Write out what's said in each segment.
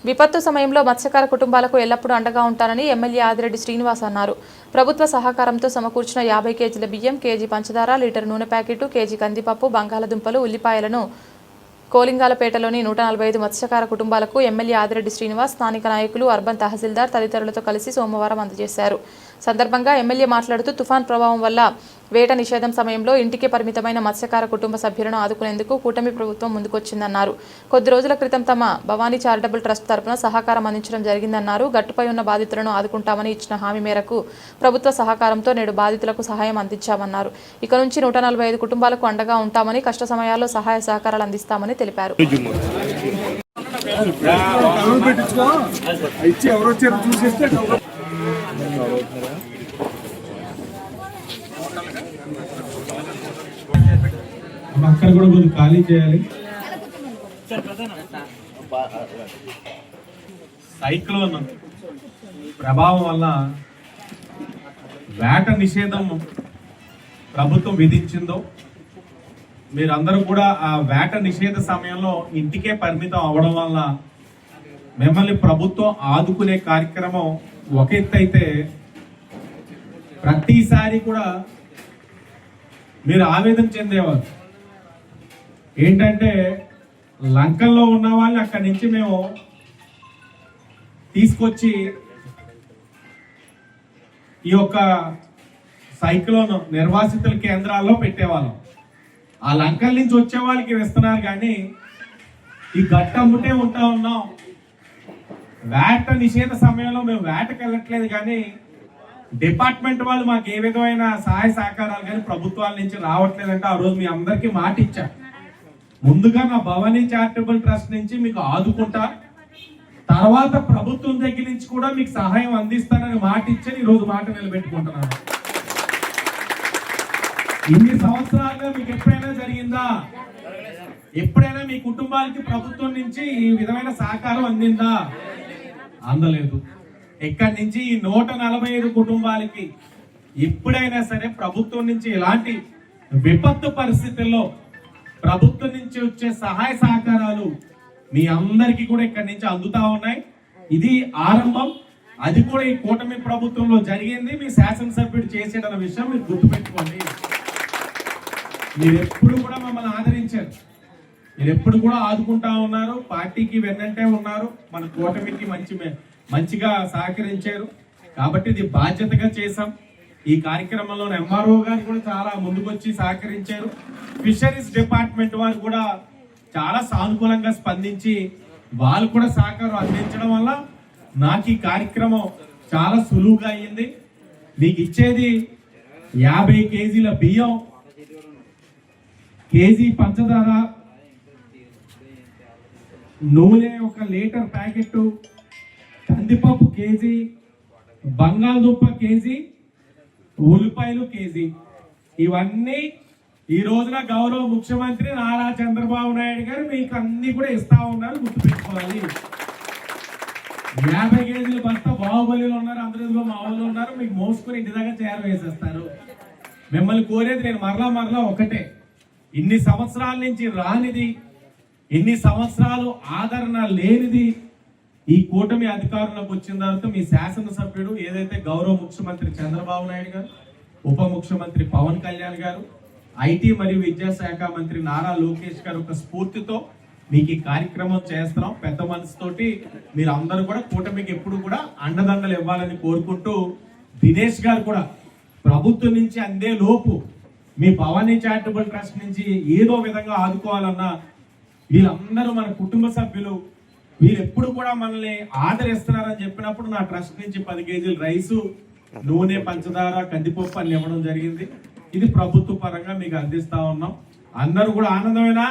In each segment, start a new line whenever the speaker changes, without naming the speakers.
విపత్తు సమయంలో మత్స్యకార కుటుంబాలకు ఎల్లప్పుడూ అండగా ఉంటానని ఎమ్మెల్యే ఆదిరెడ్డి శ్రీనివాస్ అన్నారు. ప్రభుత్వ సహకారంతో సమకూర్చిన 50 కేజీల బియ్యం, కేజీ పంచదార, లీటర్ నూనె ప్యాకెట్, కేజీ కందిపప్పు, బంగాళదుంపలు, ఉల్లిపాయలను కోలింగాలపేటలోని 145 మత్స్యకార కుటుంబాలకు ఎమ్మెల్యే ఆదిరెడ్డి శ్రీనివాస్, స్థానిక నాయకులు, అర్బన్ తహసీల్దార్ తదితరులతో కలిసి సోమవారం అందజేశారు. సందర్భంగా ఎమ్మెల్యే మాట్లాడుతూ తుఫాన్ ప్రభావం వల్ల వేట నిషేధం సమయంలో ఇంటికి పరిమితమైన మత్స్యకార కుటుంబ సభ్యులను ఆదుకునేందుకు కూటమి ప్రభుత్వం ముందుకొచ్చిందన్నారు. కొద్ది రోజుల క్రితం తమ భవానీ చారిటబుల్ ట్రస్ట్ తరపున సహకారం అందించడం జరిగిందన్నారు. గట్టుపై ఉన్న బాధితులను ఆదుకుంటామని ఇచ్చిన హామీ మేరకు ప్రభుత్వ సహకారంతో నేడు బాధితులకు సహాయం అందించామన్నారు. ఇక నుంచి 145 కుటుంబాలకు అండగా ఉంటామని, కష్ట సమయాల్లో సహాయ సహకారాలు అందిస్తామని తెలిపారు.
అక్కడ కూడా కొంచెం ఖాళీ చేయాలి. సైక్లోన్ ప్రభావం వల్ల వేట నిషేధం ప్రభుత్వం విధించిందో మీరందరూ కూడా ఆ వేట నిషేధ సమయంలో ఇంటికే పరిమితం అవ్వడం వల్ల మిమ్మల్ని ప్రభుత్వం ఆదుకునే కార్యక్రమం ఒక ఎత్తు అయితే, ప్రతిసారి కూడా మీరు ఆవేదన చెందేవారు. ఏంటంటే లంకల్లో ఉన్న వాళ్ళు అక్కడి నుంచి మేము తీసుకొచ్చి ఈ యొక్క సైక్లోన్ నిర్వాసితుల కేంద్రాల్లో పెట్టేవాళ్ళం. ఆ లంకల నుంచి వచ్చే వాళ్ళకి ఇస్తున్నారు, కానీ ఈ గట్టమ్ముటే ఉంటా ఉన్నాం. వేట నిషేధ సమయంలో మేము వేటకు వెళ్ళట్లేదు, కానీ డిపార్ట్మెంట్ వాళ్ళు మాకు ఏ విధమైన సహాయ సహకారాలు కానీ ప్రభుత్వాల నుంచి రావట్లేదంటే ఆ రోజు మీ అందరికీ మాట ఇచ్చా. ముందుగా నా భవానీ చారిటబుల్ ట్రస్ట్ నుంచి మీకు ఆదుకుంటా, తర్వాత ప్రభుత్వం దగ్గర నుంచి కూడా మీకు సహాయం అందిస్తానని మాట ఇచ్చాను. ఈ రోజు మాట నిలబెట్టుకుంటున్నాను. ఇన్ని సంవత్సరాలుగా మీకు ఎప్పుడైనా జరిగిందా? ఎప్పుడైనా మీ కుటుంబాలకి ప్రభుత్వం నుంచి ఈ విధమైన సహకారం అందిందా? అందలేదు. ఇక్కడి నుంచి ఈ 145 కుటుంబాలకి ఎప్పుడైనా సరే ప్రభుత్వం నుంచి ఇలాంటి విపత్తు పరిస్థితుల్లో ప్రభుత్వం నుంచి వచ్చే సహాయ సహకారాలు మీ అందరికీ కూడా ఇక్కడి నుంచి అందుతా ఉన్నాయి. ఇది ఆరంభం. అది కూడా ఈ కూటమి ప్రభుత్వంలో జరిగింది. మీ శాసనసభ్యుడు చేసేటన్న విషయం మీరు గుర్తుపెట్టుకోండి. మీరు ఎప్పుడు కూడా మమ్మల్ని ఆదరించారు, మీరు ఎప్పుడు కూడా ఆదుకుంటా ఉన్నారు, పార్టీకి వెన్నంటే ఉన్నారు, మన కూటమికి మంచిగా సహకరించారు. కాబట్టి ఇది బాధ్యతగా చేశాం. ఈ కార్యక్రమంలో ఎంఆర్ఓ గారు కూడా చాలా ముందుకొచ్చి సహకరించారు. ఫిషరీస్ డిపార్ట్మెంట్ వారు కూడా చాలా సానుకూలంగా స్పందించి వాళ్ళు కూడా సహకారం అందించడం వల్ల నాకు ఈ కార్యక్రమం చాలా సులువుగా అయ్యింది. మీకు ఇచ్చేది 50 కేజీల బియ్యం, కేజీ పంచదార, నూనె 1 లీటర్ ప్యాకెట్, కందిపప్పు కేజీ, బంగాళదుంప కేజీ, ఉల్లిపాయలు కేజీ. ఇవన్నీ ఈ రోజున గౌరవ ముఖ్యమంత్రి నారా చంద్రబాబు నాయుడు గారు మీకు అన్ని కూడా ఇస్తా ఉన్నారు, గుర్తుపెట్టుకోవాలి. 50 కేజీల బస్తా బాహుబలిలో ఉన్నారు, అందరిలో మా వాళ్ళు ఉన్నారు, మీకు మోసుకొని ఇంటి దగ్గర చేరవేసేస్తారు. మిమ్మల్ని కోరేది నేను మరలా ఒకటే, ఇన్ని సంవత్సరాల నుంచి రానిది, ఇన్ని సంవత్సరాలు ఆదరణ లేనిది ఈ కూటమి అధికారంలోకి వచ్చిన తర్వాత మీ శాసనసభ్యుడు ఏదైతే గౌరవ ముఖ్యమంత్రి చంద్రబాబు నాయుడు గారు, ఉప ముఖ్యమంత్రి పవన్ కళ్యాణ్ గారు, ఐటీ మరియు విద్యాశాఖ మంత్రి నారా లోకేష్ గారు ఒక స్ఫూర్తితో మీకు ఈ కార్యక్రమం చేస్తున్నాం. పెద్ద మనసుతోటి మీరు అందరూ కూడా కూటమికి ఎప్పుడు కూడా అండదండలు ఇవ్వాలని కోరుకుంటూ, దినేష్ గారు కూడా ప్రభుత్వం నుంచి అందే లోపు మీ భవానీ చారిటబుల్ ట్రస్ట్ నుంచి ఏదో విధంగా ఆదుకోవాలన్నా వీళ్ళందరూ మన కుటుంబ సభ్యులు, వీళ్ళు ఎప్పుడు కూడా మనల్ని ఆదరిస్తున్నారని చెప్పినప్పుడు నా ట్రస్ట్ నుంచి 10 కేజీలు రైసు, నూనె, పంచదార, కందిపప్పు అన్ని ఇవ్వడం జరిగింది. ఇది ప్రభుత్వ పరంగా మీకు అందిస్తా ఉన్నాం. అందరూ కూడా ఆనందమేనా?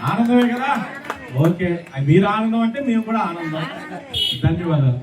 ఆనందమే కదా? ఓకే, మీరు ఆనందం అంటే మేము కూడా ఆనందం. ధన్యవాదాలు.